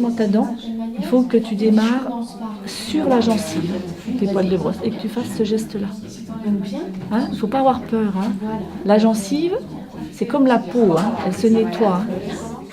prends ta dent, il faut que tu démarres sur la gencive, tes poils de brosse, et que tu fasses ce geste-là. Il ne faut pas avoir peur. La gencive, c'est comme la peau, elle se nettoie.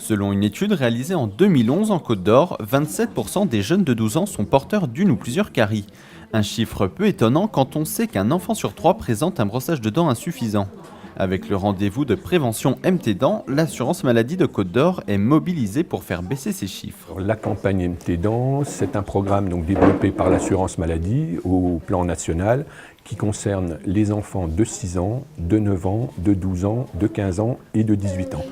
Selon une étude réalisée en 2011 en Côte d'Or, 27% des jeunes de 12 ans sont porteurs d'une ou plusieurs caries. Un chiffre peu étonnant quand on sait qu'un enfant sur 3 présente un brossage de dents insuffisant. Avec le rendez-vous de prévention MT Dents, l'assurance maladie de Côte d'Or est mobilisée pour faire baisser ces chiffres. La campagne MT Dents, c'est un programme donc développé par l'assurance maladie au plan national qui concerne les enfants de 6 ans, de 9 ans, de 12 ans, de 15 ans et de 18 ans.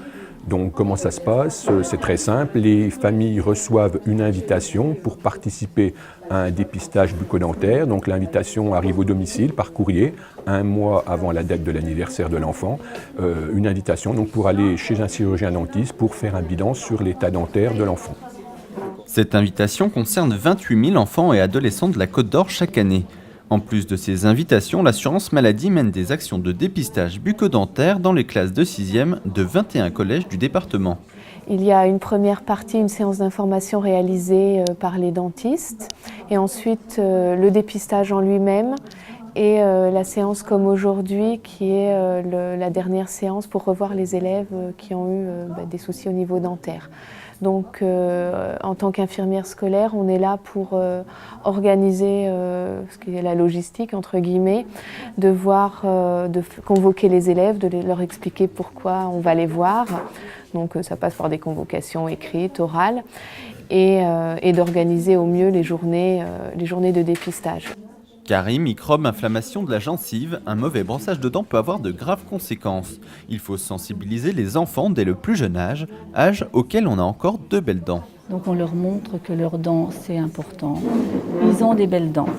Donc comment ça se passe? C'est très simple, les familles reçoivent une invitation pour participer à un dépistage bucco-dentaire. Donc l'invitation arrive au domicile par courrier, un mois avant la date de l'anniversaire de l'enfant. Une invitation donc, pour aller chez un chirurgien dentiste pour faire un bilan sur l'état dentaire de l'enfant. Cette invitation concerne 28 000 enfants et adolescents de la Côte d'Or chaque année. En plus de ces invitations, l'assurance maladie mène des actions de dépistage bucco-dentaire dans les classes de 6e de 21 collèges du département. Il y a une première partie, une séance d'information réalisée par les dentistes et ensuite le dépistage en lui-même et la séance comme aujourd'hui qui est la dernière séance pour revoir les élèves qui ont eu des soucis au niveau dentaire. Donc en tant qu'infirmière scolaire, on est là pour organiser ce qui est la logistique entre guillemets, de convoquer les élèves, de leur expliquer pourquoi on va les voir. Donc ça passe par des convocations écrites, orales, et d'organiser au mieux les journées de dépistage. Caries, microbes, inflammation de la gencive, un mauvais brossage de dents peut avoir de graves conséquences. Il faut sensibiliser les enfants dès le plus jeune âge auquel on a encore de belles dents. Donc on leur montre que leurs dents, c'est important. Ils ont des belles dents.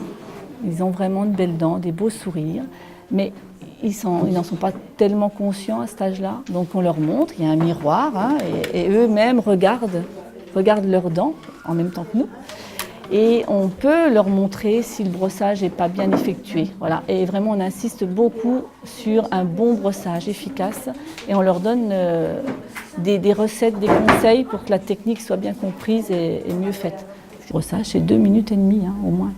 Ils ont vraiment de belles dents, des beaux sourires. Mais ils n'en sont pas tellement conscients à cet âge-là. Donc on leur montre, il y a un miroir, et eux-mêmes regardent leurs dents en même temps que nous. Et on peut leur montrer si le brossage n'est pas bien effectué. Voilà. Et vraiment, on insiste beaucoup sur un bon brossage efficace et on leur donne des recettes, des conseils pour que la technique soit bien comprise et mieux faite. Le brossage, c'est 2 minutes et demie au moins.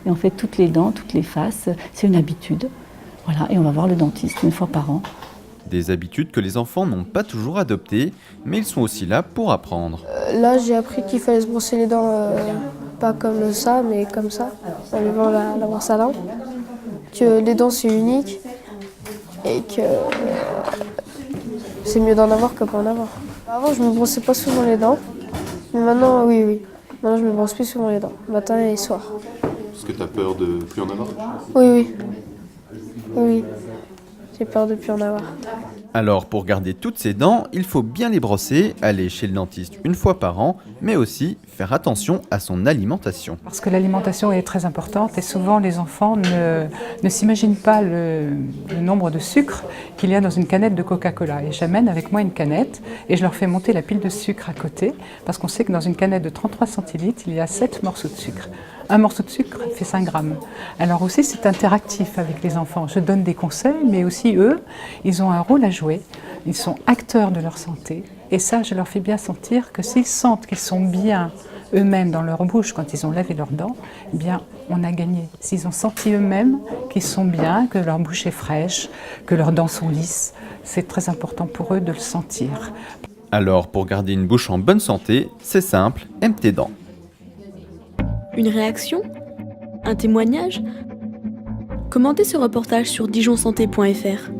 Et on fait toutes les dents, toutes les faces. C'est une habitude. Voilà. Et on va voir le dentiste une fois par an. Des habitudes que les enfants n'ont pas toujours adoptées, mais ils sont aussi là pour apprendre. Là, j'ai appris qu'il fallait se brosser les dents, pas comme ça, mais comme ça, en levant la brosse à dents. Que les dents, c'est unique et que c'est mieux d'en avoir que pas en avoir. Avant, je me brossais pas souvent les dents, mais maintenant, oui. Maintenant, je me brosse plus souvent les dents, matin et soir. Est-ce que tu as peur de plus en avoir? Oui. J'ai peur de plus en avoir. Alors, pour garder toutes ces dents, il faut bien les brosser, aller chez le dentiste une fois par an, mais aussi faire attention à son alimentation. Parce que l'alimentation est très importante et souvent les enfants ne s'imaginent pas le nombre de sucre qu'il y a dans une canette de Coca-Cola. Et j'amène avec moi une canette et je leur fais monter la pile de sucre à côté, parce qu'on sait que dans une canette de 33 centilitres, il y a 7 morceaux de sucre. Un morceau de sucre fait 5 grammes. Alors aussi, c'est interactif avec les enfants. Je donne des conseils, mais aussi eux, ils ont un rôle à jouer. Ils sont acteurs de leur santé. Et ça, je leur fais bien sentir que s'ils sentent qu'ils sont bien eux-mêmes dans leur bouche quand ils ont lavé leurs dents, eh bien, on a gagné. S'ils ont senti eux-mêmes qu'ils sont bien, que leur bouche est fraîche, que leurs dents sont lisses, c'est très important pour eux de le sentir. Alors, pour garder une bouche en bonne santé, c'est simple, MT Dents. Une réaction? Un témoignage? Commentez ce reportage sur dijonsanté.fr.